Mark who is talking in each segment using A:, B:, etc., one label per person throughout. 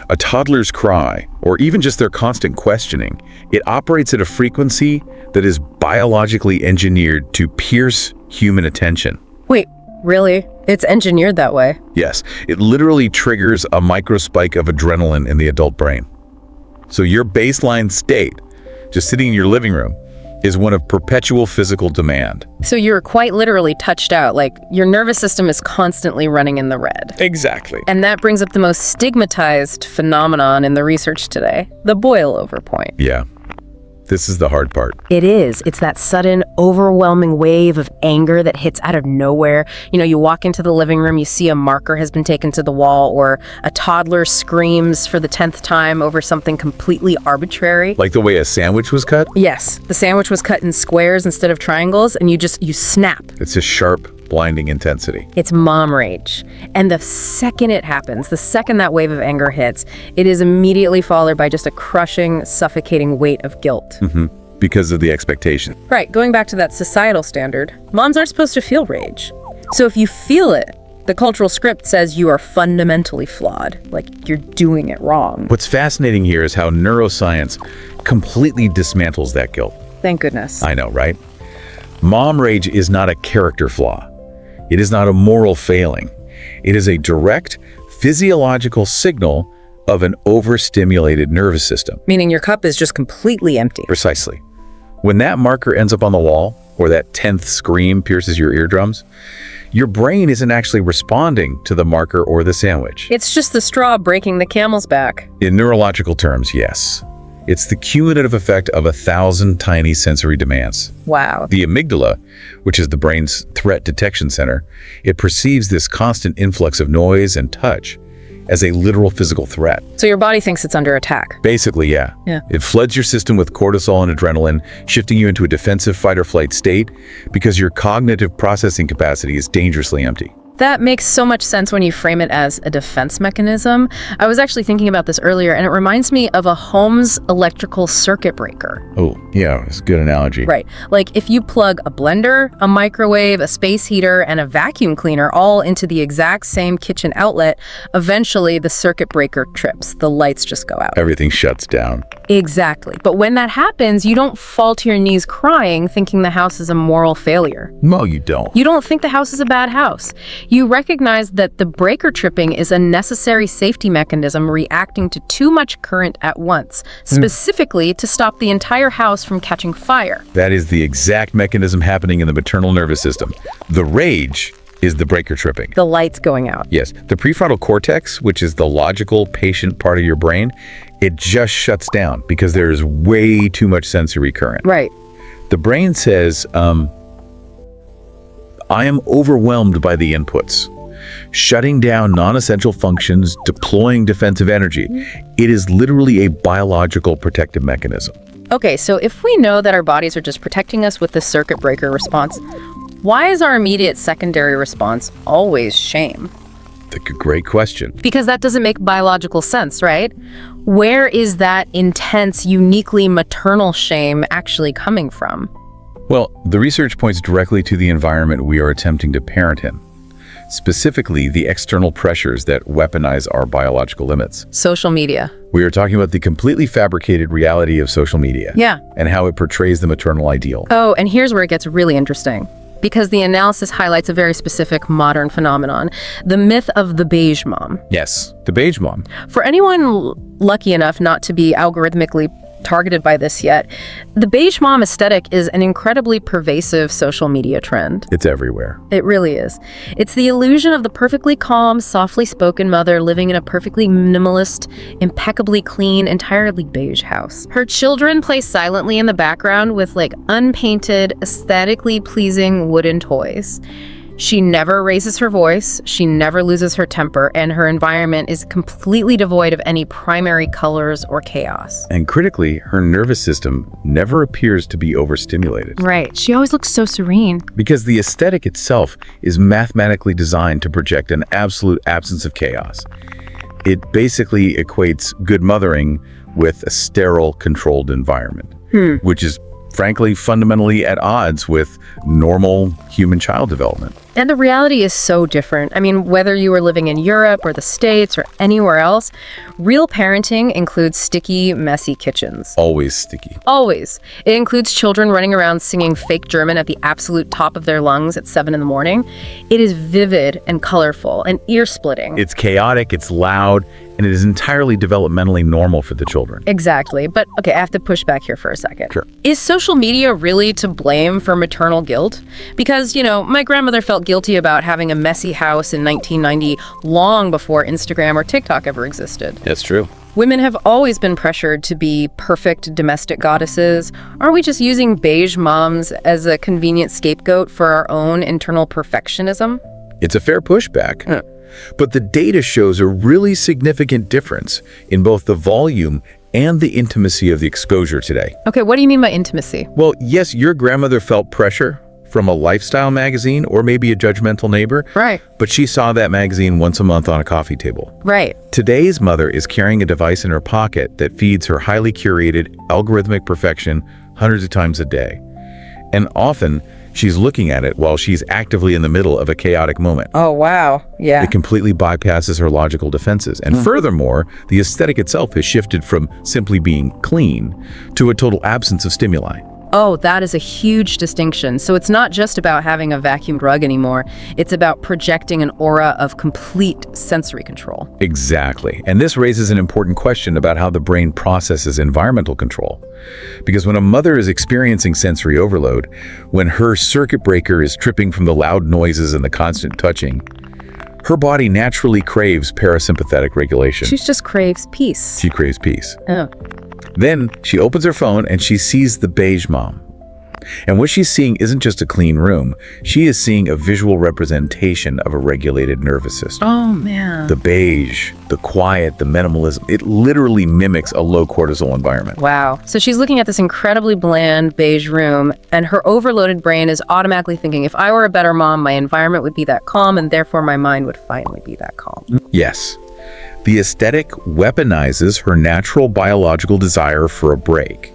A: A toddler's cry, or even just their constant questioning, it operates at a frequency that is biologically engineered to pierce human attention.
B: Wait, really? It's engineered that way?
A: Yes, it literally triggers a microspike of adrenaline in the adult brain. So your baseline state, just sitting in your living room, is one of perpetual physical demand.
B: So you're quite literally touched out, like your nervous system is constantly running in the red.
A: Exactly.
B: And that brings up the most stigmatized phenomenon in the research today, the boil over point.
A: Yeah. This is the hard part.
B: It is. It's that sudden, overwhelming wave of anger that hits out of nowhere. You know, you walk into the living room, you see a marker has been taken to the wall, or a toddler screams for the 10th time over something completely arbitrary.
A: Like the way a sandwich was cut?
B: Yes, the sandwich was cut in squares instead of triangles, and you snap.
A: It's a sharp, blinding intensity.
B: It's mom rage. And the second it happens, the second that wave of anger hits, it is immediately followed by just a crushing, suffocating weight of guilt.
A: Because of the expectation.
B: Right, going back to that societal standard, moms aren't supposed to feel rage. So if you feel it, the cultural script says you are fundamentally flawed, like you're doing it wrong.
A: What's fascinating here is how neuroscience completely dismantles that guilt.
B: Thank goodness.
A: I know, right? Mom rage is not a character flaw. It is not a moral failing. It is a direct physiological signal of an overstimulated nervous system.
B: Meaning your cup is just completely empty.
A: Precisely. When that marker ends up on the wall, or that 10th scream pierces your eardrums, your brain isn't actually responding to the marker or the sandwich.
B: It's just the straw breaking the camel's back.
A: In neurological terms, yes. It's the cumulative effect of 1,000 tiny sensory demands.
B: Wow.
A: The amygdala, which is the brain's threat detection center, it perceives this constant influx of noise and touch as a literal physical threat.
B: So your body thinks it's under attack.
A: Basically, yeah. It floods your system with cortisol and adrenaline, shifting you into a defensive fight-or-flight state because your cognitive processing capacity is dangerously empty.
B: That makes so much sense when you frame it as a defense mechanism. I was actually thinking about this earlier, and it reminds me of a home's electrical circuit breaker.
A: Oh, yeah, it's a good analogy.
B: Right. Like if you plug a blender, a microwave, a space heater, and a vacuum cleaner all into the exact same kitchen outlet, eventually the circuit breaker trips. The lights just go out.
A: Everything shuts down.
B: Exactly. But when that happens, you don't fall to your knees crying, thinking the house is a moral failure.
A: No, you don't.
B: You don't think the house is a bad house. You recognize that the breaker tripping is a necessary safety mechanism reacting to too much current at once, specifically to stop the entire house from catching fire.
A: That is the exact mechanism happening in the maternal nervous system. The rage is the breaker tripping.
B: The lights going out.
A: Yes, the prefrontal cortex, which is the logical, patient part of your brain, it just shuts down because there is way too much sensory current.
B: Right.
A: The brain says, I am overwhelmed by the inputs. Shutting down non-essential functions, deploying defensive energy. It is literally a biological protective mechanism.
B: Okay, so if we know that our bodies are just protecting us with the circuit breaker response, why is our immediate secondary response always shame?
A: Great question.
B: Because that doesn't make biological sense, right? Where is that intense, uniquely maternal shame actually coming from?
A: Well, the research points directly to the environment we are attempting to parent in. Specifically, the external pressures that weaponize our biological limits.
B: Social media.
A: We are talking about the completely fabricated reality of social media.
B: Yeah.
A: And how it portrays the maternal ideal.
B: Oh, and here's where it gets really interesting. Because the analysis highlights a very specific modern phenomenon, the myth of the beige mom.
A: Yes, the beige mom.
B: For anyone lucky enough not to be algorithmically targeted by this yet, the beige mom aesthetic is an incredibly pervasive social media trend.
A: It's everywhere.
B: It really is. It's the illusion of the perfectly calm, softly spoken mother living in a perfectly minimalist, impeccably clean, entirely beige house. Her children play silently in the background with unpainted, aesthetically pleasing wooden toys. She never raises her voice, she never loses her temper, and her environment is completely devoid of any primary colors or chaos.
A: And critically, her nervous system never appears to be overstimulated.
B: Right. She always looks so serene.
A: Because the aesthetic itself is mathematically designed to project an absolute absence of chaos. It basically equates good mothering with a sterile, controlled environment, which is frankly fundamentally at odds with normal human child development.
B: And the reality is so different. I mean, whether you are living in Europe or the States or anywhere else, real parenting includes sticky, messy kitchens.
A: Always sticky.
B: Always. It includes children running around singing fake German at the absolute top of their lungs at 7 in the morning. It is vivid and colorful and ear-splitting.
A: It's chaotic, it's loud, and it is entirely developmentally normal for the children.
B: Exactly. But okay, I have to push back here for a second.
A: Sure.
B: Is social media really to blame for maternal guilt? Because, my grandmother felt guilty about having a messy house in 1990 long before Instagram or TikTok ever existed.
A: That's true.
B: Women have always been pressured to be perfect domestic goddesses. Are we just using beige moms as a convenient scapegoat for our own internal perfectionism?
A: It's a fair pushback. But the data shows a really significant difference in both the volume and the intimacy of the exposure today.
B: Okay, what do you mean by intimacy?
A: Well, yes, your grandmother felt pressure from a lifestyle magazine or maybe a judgmental neighbor.
B: Right.
A: But she saw that magazine once a month on a coffee table.
B: Right.
A: Today's mother is carrying a device in her pocket that feeds her highly curated, algorithmic perfection hundreds of times a day. And often, she's looking at it while she's actively in the middle of a chaotic moment.
B: Oh, wow. Yeah.
A: It completely bypasses her logical defenses. And furthermore, the aesthetic itself has shifted from simply being clean to a total absence of stimuli.
B: Oh, that is a huge distinction. So it's not just about having a vacuumed rug anymore. It's about projecting an aura of complete sensory control.
A: Exactly. And this raises an important question about how the brain processes environmental control. Because when a mother is experiencing sensory overload, when her circuit breaker is tripping from the loud noises and the constant touching, her body naturally craves parasympathetic regulation.
B: She just craves peace.
A: She craves peace.
B: Oh.
A: Then she opens her phone and she sees the Beige Mom. And what she's seeing isn't just a clean room. She is seeing a visual representation of a regulated nervous system.
B: Oh, man.
A: The beige, the quiet, the minimalism, it literally mimics a low cortisol environment.
B: Wow. So she's looking at this incredibly bland beige room, and her overloaded brain is automatically thinking, if I were a better mom, my environment would be that calm, and therefore my mind would finally be that calm.
A: Yes. The aesthetic weaponizes her natural biological desire for a break.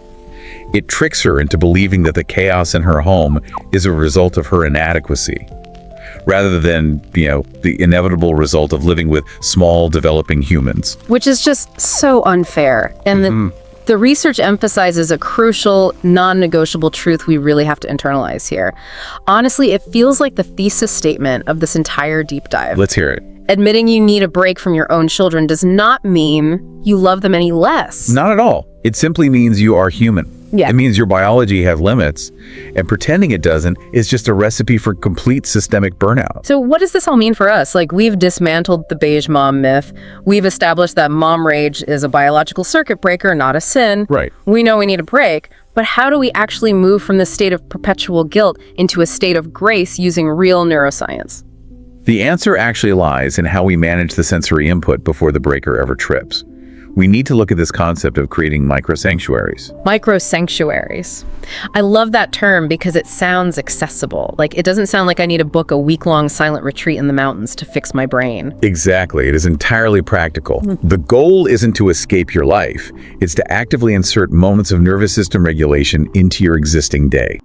A: It tricks her into believing that the chaos in her home is a result of her inadequacy, rather than, the inevitable result of living with small, developing humans.
B: Which is just so unfair. And the research emphasizes a crucial, non-negotiable truth we really have to internalize here. Honestly, it feels like the thesis statement of this entire deep dive.
A: Let's hear it.
B: Admitting you need a break from your own children does not mean you love them any less.
A: Not at all. It simply means you are human.
B: Yeah.
A: It means your biology has limits, and pretending it doesn't is just a recipe for complete systemic burnout.
B: So what does this all mean for us? We've dismantled the beige mom myth. We've established that mom rage is a biological circuit breaker, not a sin.
A: Right.
B: We know we need a break, but how do we actually move from the state of perpetual guilt into a state of grace using real neuroscience?
A: The answer actually lies in how we manage the sensory input before the breaker ever trips. We need to look at this concept of creating micro-sanctuaries.
B: Micro-sanctuaries. I love that term because it sounds accessible. It doesn't sound like I need to book a week-long silent retreat in the mountains to fix my brain.
A: Exactly. It is entirely practical. The goal isn't to escape your life. It's to actively insert moments of nervous system regulation into your existing day.